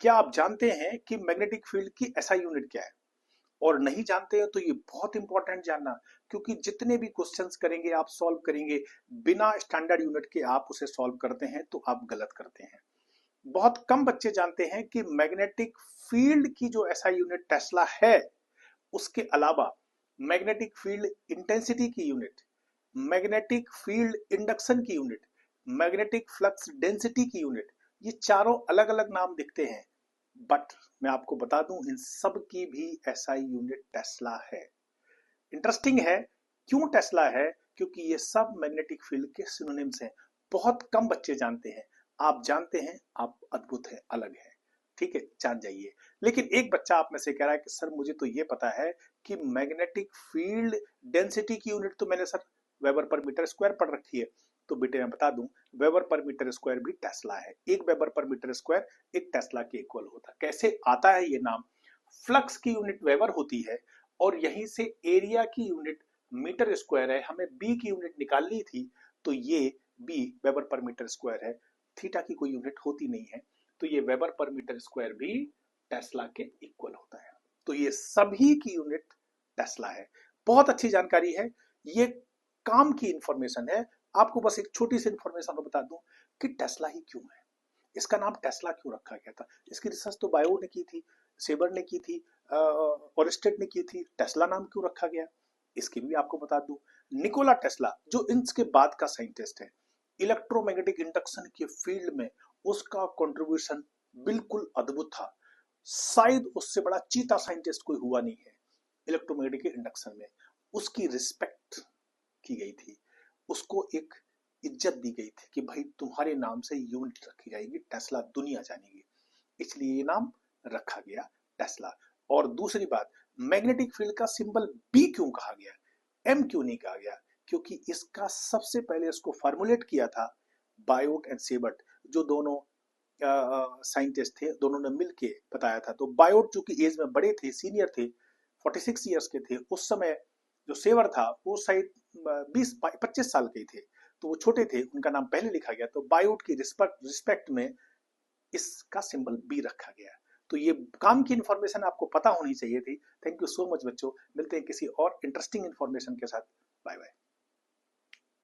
क्या आप जानते हैं कि मैग्नेटिक फील्ड की एसआई यूनिट क्या है? और नहीं जानते हो तो ये बहुत इंपॉर्टेंट जानना, क्योंकि जितने भी क्वेश्चंस करेंगे आप सॉल्व करेंगे बिना स्टैंडर्ड यूनिट के आप उसे सॉल्व करते हैं तो आप गलत करते हैं। बहुत कम बच्चे जानते हैं कि मैग्नेटिक फील्ड की जो एसआई यूनिट टेस्ला है, उसके अलावा मैग्नेटिक फील्ड इंटेंसिटी की यूनिट, मैग्नेटिक फील्ड इंडक्शन की यूनिट, मैग्नेटिक फ्लक्स डेंसिटी की यूनिट, ये चारों अलग अलग नाम दिखते हैं, बट मैं आपको बता दूं इन सब की भी एसआई यूनिट टेस्ला है। इंटरेस्टिंग है। क्यों टेस्ला है? क्योंकि ये सब मैग्नेटिक फील्ड के सिनोनिम्स हैं। बहुत कम बच्चे जानते हैं। आप जानते हैं, आप अद्भुत है, अलग है। ठीक है, जान जाइए। लेकिन एक बच्चा आप में से कह रहा है कि सर मुझे तो ये पता है कि मैग्नेटिक फील्ड डेंसिटी की यूनिट तो मैंने sir weber per metre square पढ़ रखी है। तो बेटे मैं बता दूं, वेबर पर मीटर स्क्वायर भी टेस्ला है। एक वेबर पर मीटर स्क्वायर एक टेस्ला के इक्वल होता है। कैसे आता है ये नाम? फ्लक्स की यूनिट वेबर होती है और यहीं से एरिया की यूनिट मीटर स्क्वायर है। हमें बी की यूनिट निकालनी थी, तो ये B weber per metre square है। थीटा की कोई यूनिट होती नहीं है, तो ये वेबर पर मीटर स्क्वायर भी टेस्ला के इक्वल होता है। तो ये सभी की यूनिट टेस्ला है। बहुत अच्छी जानकारी है, ये काम की इंफॉर्मेशन है। आपको बस एक छोटी सी इंफॉर्मेशन बता दूं कि टेस्ला ही क्यों है, इसका नाम टेस्ला क्यों रखा गया था। इसकी रिसर्च तो बायो ने की थी, सेबर ने की थी, ओरस्टेड ने की थी। टेस्ला नाम क्यों रखा गया, इसकी भी आपको बता दूं। निकोला टेस्ला जो इसके बाद का साइंटिस्ट है, इलेक्ट्रोमैग्नेटिक इंडक्शन के फील्ड में उसका कंट्रीब्यूशन बिल्कुल अद्भुत था। शायद उससे बड़ा चीता साइंटिस्ट कोई हुआ नहीं है इलेक्ट्रोमैग्नेटिक इंडक्शन में। उसकी रिस्पेक्ट की गई थी, उसको एक इज्जत दी गई थी कि भाई तुम्हारे नाम से यूनिट रखी जाएगी, टेस्ला दुनिया जानेगी, इसलिए ये नाम रखा गया टेस्ला। और दूसरी बात, मैग्नेटिक फील्ड का सिंबल बी क्यों कहा गया, एम क्यों नहीं कहा गया? क्योंकि इसका सबसे पहले इसको फॉर्मुलेट किया था बायोट एंड सेबर्ट, जो दोनों साइंटिस्ट थे, दोनों ने मिलके बताया था। तो बायोट जो कि एज में बड़े थे, सीनियर थे, 46 ईयर्स के थे उस समय। जो सेवर था वो शायद 20-25 साल के थे, तो वो छोटे थे, उनका नाम पहले लिखा गया। तो बायोट की रिस्पेक्ट में इसका सिंबल बी रखा गया। तो ये काम की इंफॉर्मेशन आपको पता होनी चाहिए थी। थैंक यू सो मच बच्चों, मिलते हैं किसी और इंटरेस्टिंग इंफॉर्मेशन के साथ। Bye bye.